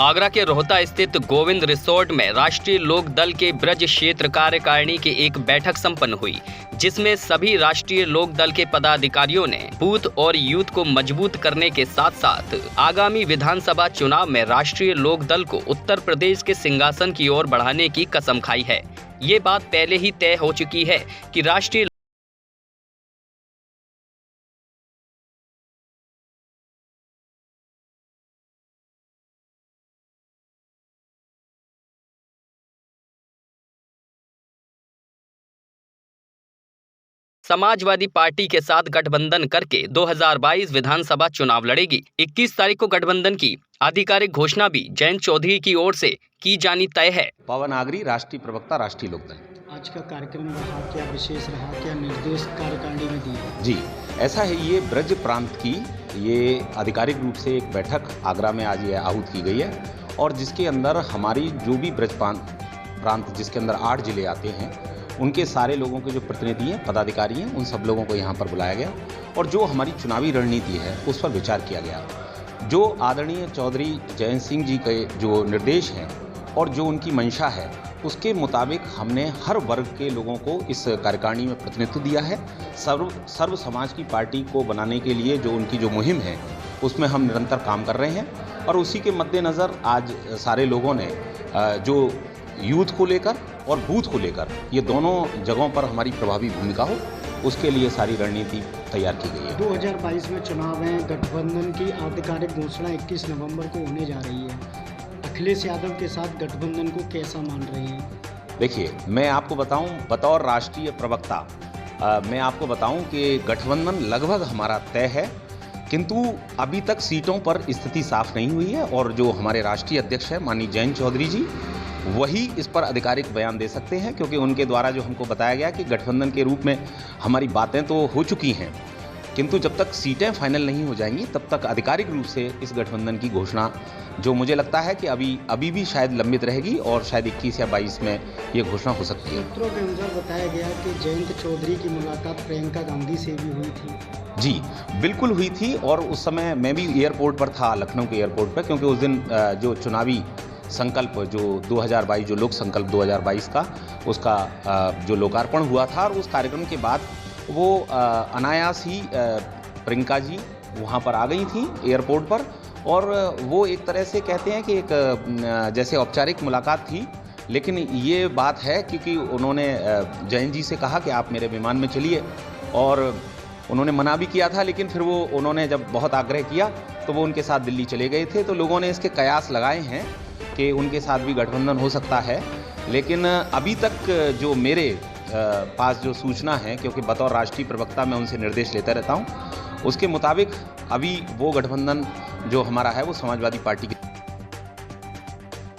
आगरा के रोहता स्थित गोविंद रिसोर्ट में राष्ट्रीय लोक दल के ब्रज क्षेत्र कार्यकारिणी की एक बैठक संपन्न हुई, जिसमें सभी राष्ट्रीय लोक दल के पदाधिकारियों ने बूथ और यूथ को मजबूत करने के साथ साथ आगामी विधानसभा चुनाव में राष्ट्रीय लोक दल को उत्तर प्रदेश के सिंहासन की ओर बढ़ाने की कसम खाई है। ये बात पहले ही तय हो चुकी है कि राष्ट्रीय समाजवादी पार्टी के साथ गठबंधन करके 2022 विधानसभा चुनाव लड़ेगी। 21 तारीख को गठबंधन की आधिकारिक घोषणा भी जयंत चौधरी की ओर से की जानी तय है। पवन आगरी, राष्ट्रीय प्रवक्ता, राष्ट्रीय लोकदल। आज का कार्यक्रम रहा, क्या विशेष रहा, क्या निर्देश कार्यकारिणी में दिए? जी, ऐसा है, ये ब्रज प्रांत की ये आधिकारिक रूप से एक बैठक आगरा में आज ये आहूत की गई है और जिसके अंदर हमारी जो भी ब्रज प्रांत जिसके अंदर 8 जिले आते हैं उनके सारे लोगों के जो प्रतिनिधि हैं, पदाधिकारी हैं, उन सब लोगों को यहाँ पर बुलाया गया और जो हमारी चुनावी रणनीति है उस पर विचार किया गया। जो आदरणीय चौधरी जयंत सिंह जी के जो निर्देश हैं और जो उनकी मंशा है उसके मुताबिक हमने हर वर्ग के लोगों को इस कार्यकारिणी में प्रतिनिधित्व दिया है। सर्व समाज की पार्टी को बनाने के लिए जो उनकी जो मुहिम है उसमें हम निरंतर काम कर रहे हैं और उसी के मद्देनज़र आज सारे लोगों ने जो यूथ को लेकर और बूथ को लेकर ये दोनों जगहों पर हमारी प्रभावी भूमिका हो उसके लिए सारी रणनीति तैयार की गई है। 2022 में चुनाव है, गठबंधन की आधिकारिक घोषणा 21 नवंबर को होने जा रही है। अखिलेश यादव के साथ गठबंधन को कैसा मान रहे हैं? देखिए, मैं आपको बताऊं, बतौर राष्ट्रीय प्रवक्ता मैं आपको बताऊं कि गठबंधन लगभग हमारा तय है, किंतु अभी तक सीटों पर स्थिति साफ नहीं हुई है और जो हमारे राष्ट्रीय अध्यक्ष हैं माननीय जयंत चौधरी जी वही इस पर आधिकारिक बयान दे सकते हैं, क्योंकि उनके द्वारा जो हमको बताया गया कि गठबंधन के रूप में हमारी बातें तो हो चुकी हैं, किंतु जब तक सीटें फाइनल नहीं हो जाएंगी तब तक आधिकारिक रूप से इस गठबंधन की घोषणा जो मुझे लगता है कि अभी भी शायद लंबित रहेगी और शायद 21 या 22 में ये घोषणा हो सकती है। सूत्रों के अनुसार बताया गया कि जयंत चौधरी की मुलाकात प्रियंका गांधी से भी हुई थी। जी, बिल्कुल हुई थी और उस समय मैं भी एयरपोर्ट पर था, लखनऊ के एयरपोर्ट पर, क्योंकि उस दिन जो चुनावी संकल्प जो 2022 जो लोक संकल्प 2022 का उसका जो लोकार्पण हुआ था और उस कार्यक्रम के बाद वो अनायास ही प्रियंका जी वहाँ पर आ गई थी एयरपोर्ट पर और वो एक तरह से कहते हैं कि एक जैसे औपचारिक मुलाकात थी, लेकिन ये बात है क्योंकि उन्होंने जयंत जी से कहा कि आप मेरे विमान में चलिए और उन्होंने मना भी किया था, लेकिन फिर वो उन्होंने जब बहुत आग्रह किया तो वो उनके साथ दिल्ली चले गए थे। तो लोगों ने इसके कयास लगाए हैं कि उनके साथ भी गठबंधन हो सकता है, लेकिन अभी तक जो मेरे पास जो सूचना है, क्योंकि बतौर राष्ट्रीय प्रवक्ता मैं उनसे निर्देश लेता रहता हूं, उसके मुताबिक अभी वो गठबंधन जो हमारा है वो समाजवादी पार्टी की।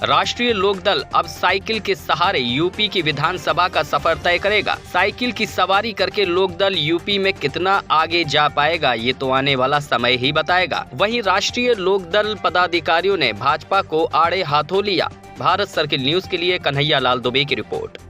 राष्ट्रीय लोकदल अब साइकिल के सहारे यूपी की विधानसभा का सफर तय करेगा। साइकिल की सवारी करके लोकदल यूपी में कितना आगे जा पाएगा ये तो आने वाला समय ही बताएगा। वहीं राष्ट्रीय लोकदल पदाधिकारियों ने भाजपा को आड़े हाथों लिया। भारत सर्किल न्यूज के लिए कन्हैया लाल दुबे की रिपोर्ट।